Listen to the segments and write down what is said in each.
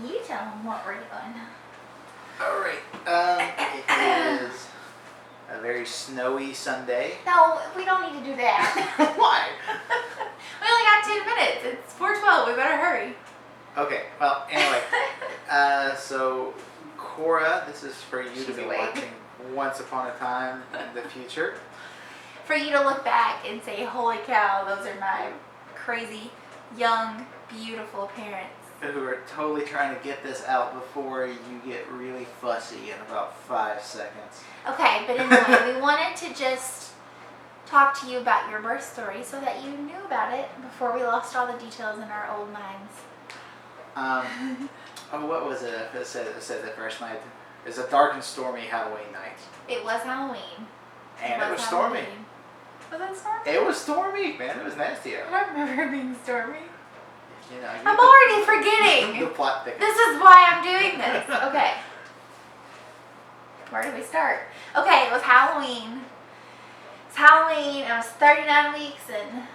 You tell them what we're doing. All right. It is a very snowy Sunday. No, we don't need to do that. Why? We only got 10 minutes. It's 4:12. We better hurry. Okay. Well, anyway. So, Cora, this is for you to be watching Once Upon a Time in the future. For you to look back and say, holy cow, those are my crazy, young, beautiful parents. Who are totally trying to get this out before you get really fussy in about 5 seconds. Okay, but anyway, we wanted to just talk to you about your birth story so that you knew about it before we lost all the details in our old minds. What was it? It said the first night. It's a dark and stormy Halloween night. It was Halloween. And it was stormy. Was it stormy? It was stormy, man. It was nasty out. I don't remember it being stormy. You know, I'm already forgetting. The plot thickens. This is why I'm doing this. Okay. Where do we start? Okay, it was Halloween. It's Halloween. I was 39 weeks and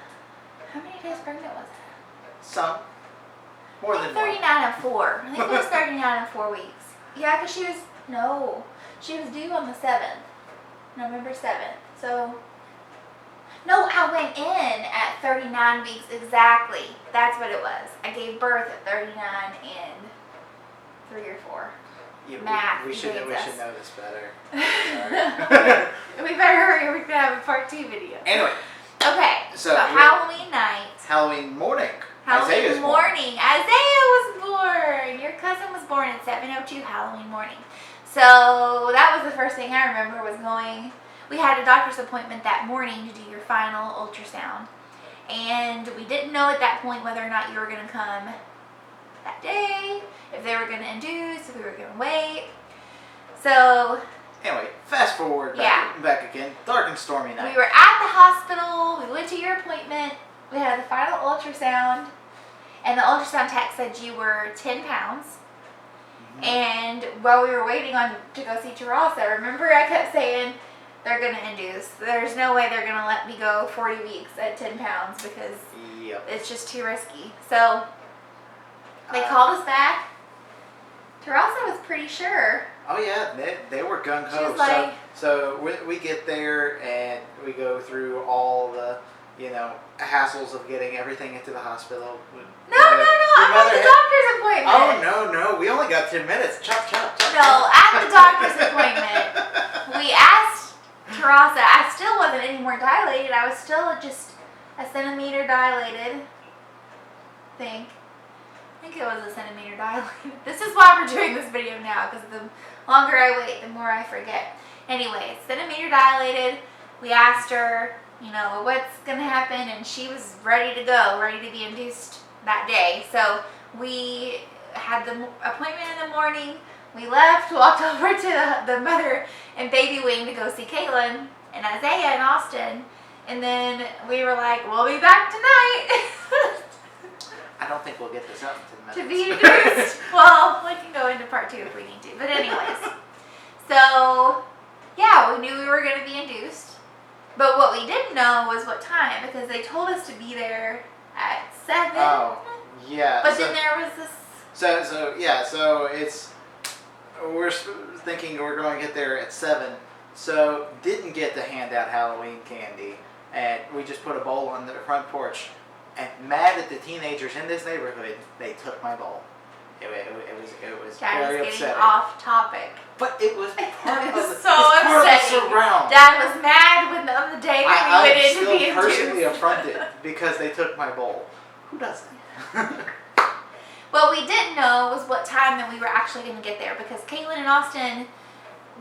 how many days pregnant was I? Some. More than 39 and 4. I think it was 39 and 4 weeks. Yeah, because she was due on the 7th. November 7th. So, no, I went in at 39 weeks exactly. That's what it was. I gave birth at 39 and 3 or 4. Yeah, Math. We should know this better. We better hurry or we can have a part 2 video. Anyway. Okay, so Halloween night. Halloween morning. Halloween morning. Isaiah was born. Your cousin was born at 7:02 Halloween morning. So that was the first thing I remember was going. We had a doctor's appointment that morning to do your final ultrasound. And we didn't know at that point whether or not you were going to come that day, if they were going to induce, if we were going to wait. So anyway, fast forward back again. Dark and stormy night. We were at the hospital. We went to your appointment. We had the final ultrasound. And the ultrasound tech said you were 10 pounds. Mm-hmm. And while we were waiting to go see Teresa, remember I kept saying, they're going to induce. There's no way they're going to let me go 40 weeks at 10 pounds because it's just too risky. So they called us back. Teresa was pretty sure. Oh yeah, they were gung-ho. She was like, so we get there and we go through all the, hassles of getting everything into the hospital. No, I'm at the doctor's appointment. Oh, no, we only got 10 minutes. Chop. No, at the doctor's appointment, we asked Teresa, I still wasn't any more dilated. I was still just a centimeter dilated. I think it was a centimeter dilated. This is why we're doing this video now, because the longer I wait, the more I forget. Anyway, centimeter dilated. We asked her, what's going to happen, and she was ready to go, ready to be induced that day. So we had the appointment in the morning. We left, walked over to the mother and baby wing to go see Caitlin and Isaiah and Austin. And then we were like, we'll be back tonight. I don't think we'll get this out in 10 minutes. To be induced. Well, we can go into part 2 if we need to. But anyways. So, yeah, we knew we were going to be induced. But what we didn't know was what time, because they told us to be there at 7. Oh, yeah. But then there was this... So we're thinking we're going to get there at 7. So didn't get to hand out Halloween candy. And we just put a bowl on the front porch. And mad at the teenagers in this neighborhood, they took my bowl. It was Dad very is getting upsetting. off topic. But it was part of the upsetting. surround. Dad was mad when on the day that we went in to be I'm still personally induced. affronted because they took my bowl. Who doesn't? What we didn't know was what time that we were actually going to get there, because Caitlin and Austin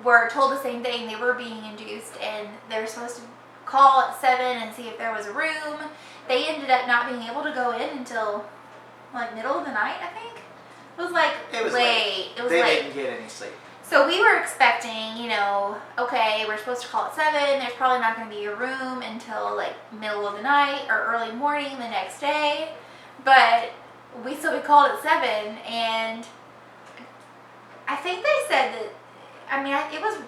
were told the same thing. They were being induced and they were supposed to call at 7 and see if there was a room. They ended up not being able to go in until like middle of the night, I think. It was like late. It was they late. Didn't get any sleep. So we were expecting, okay, we're supposed to call at 7. There's probably not going to be a room until like middle of the night or early morning the next day. But we called at 7, and I think they said that, it was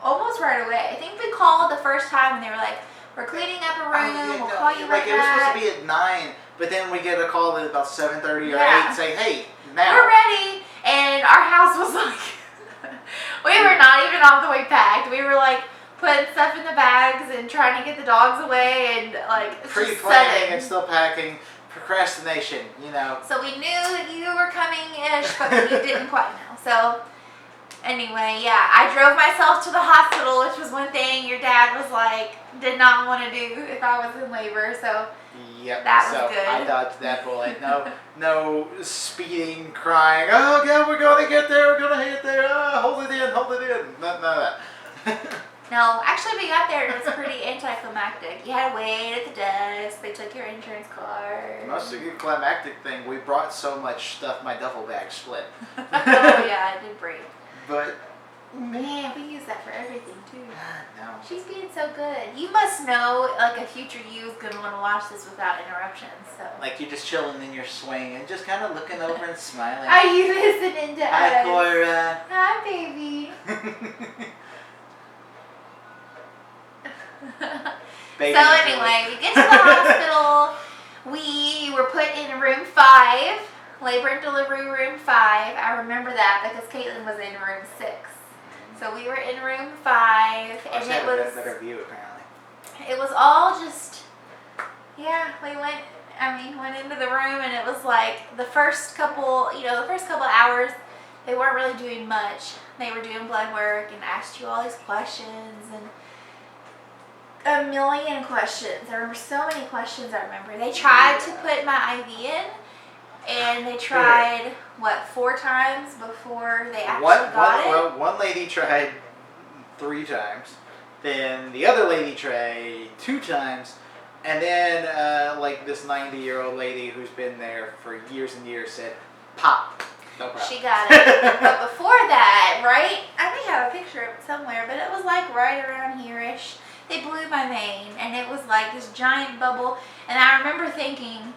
almost right away. I think we called the first time and they were like, we're cleaning up a room, we'll call you right back. It was supposed to be at 9, but then we get a call at about 7:30 or 8 saying, hey, now. We're ready. our house was like, we were not even all the way packed. We were like putting stuff in the bags and trying to get the dogs away and like pre-planning and still packing. Procrastination, you know. So we knew that you were coming-ish, but we didn't quite know. So anyway, yeah, I drove myself to the hospital, which was one thing your dad was like, did not want to do if I was in labor. So yep. That was good. I dodged that bullet. No speeding, crying. Oh God, we're gonna get there. We're gonna get there. Oh, hold it in, hold it in. None of that. No, actually we got there and it was pretty anticlimactic. You had to wait at the desk. They took your insurance card. The most climactic thing, we brought so much stuff, my duffel bag split. Oh yeah, it did break. But man, we use that for everything too. No. She's being so good. You must know, like, a future you is gonna want to watch this without interruptions. So. Like you're just chilling in your swing and just kind of looking over and smiling. Are you listening to Hi, us? Cora. Hi, baby. Baby So anyway, we get to the hospital. We were put in room 5, labor and delivery room 5. I remember that because Caitlin was in room 6. So we were in room 5, and it was a better view apparently. It was all just, yeah. We went into the room, and it was like the first couple hours, they weren't really doing much. They were doing blood work and asked you all these questions and a million questions. There were so many questions. I remember they tried to put my IV in, and they tried 4 times before they actually got it. Well, one lady tried 3 times, then the other lady tried 2 times, and then like this 90-year-old lady who's been there for years and years said, "Pop." No problem. She got it. But before that, right? I may have a picture of it somewhere, but it was like right around here-ish. They blew my vein, and it was like this giant bubble. And I remember thinking,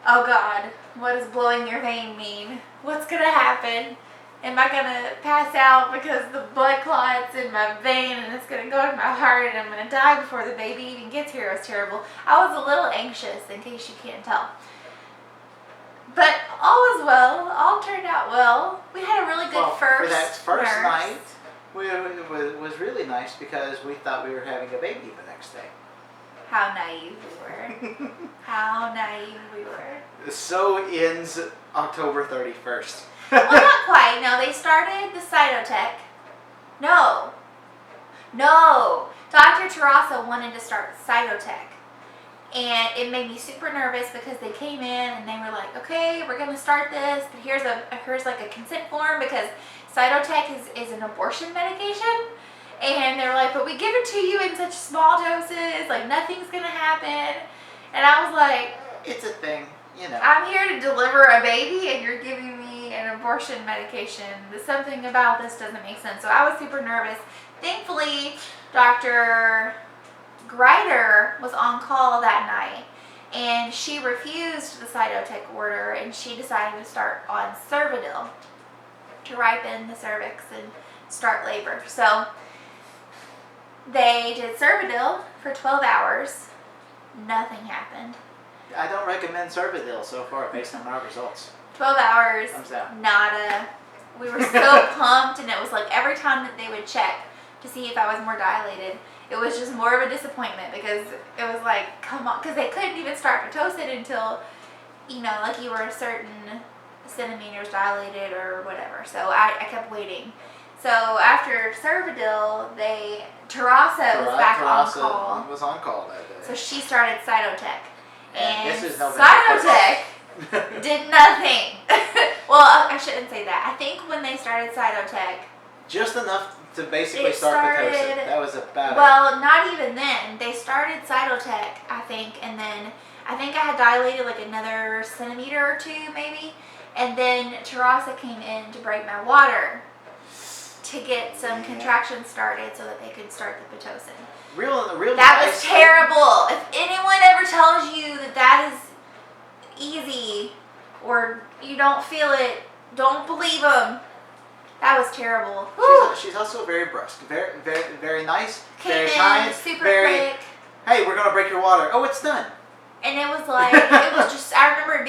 oh God, what does blowing your vein mean? What's going to happen? Am I going to pass out because the blood clots in my vein and it's going to go to my heart and I'm going to die before the baby even gets here? It was terrible. I was a little anxious, in case you can't tell. But all was well. All turned out well. We had a really good for that first nurse. night, it was really nice because we thought we were having a baby the next day. How naive we were. How naive we were. So ends October 31st. Well, not quite. No, they started the cytotech. No. Dr. Terrassa wanted to start cytotech. And it made me super nervous because they came in and they were like, okay, we're going to start this, but here's like a consent form because cytotech is an abortion medication. And they were like, but we give it to you in such small doses, like nothing's going to happen. And I was like, it's a thing, you know. I'm here to deliver a baby and you're giving me an abortion medication. Something about this doesn't make sense. So I was super nervous. Thankfully, Dr. Grider was on call that night, and she refused the cytotech order, and she decided to start on Cervidil to ripen the cervix and start labor. So they did Cervidil for 12 hours. Nothing happened. I don't recommend Cervidil so far based on our results. 12 hours, Thumbs down. nada. We were so pumped, and it was like every time that they would check to see if I was more dilated, it was just more of a disappointment because it was like, come on, because they couldn't even start Pitocin until, like you were a certain centimeters dilated or whatever. So I kept waiting. So after Cervidil, Terrassa was back on call. Was on call that day. So she started cytotech. And this is November cytotech did nothing. Well, I shouldn't say that. I think when they started cytotech, just enough to basically start Pitocin. That was about it. Well, not even then. They started cytotech, I think, and then I think I had dilated like another centimeter or 2 maybe, and then Terrassa came in to break my water to get some contractions started so that they could start the Pitocin. That was terrible. If anyone ever tells you that is easy or you don't feel it, don't believe them. That was terrible. She's also very brusque, very, very, very nice, Came very in kind, super very. quick. Hey, we're gonna break your water. Oh, it's done. And it was like, it was just, I remember it being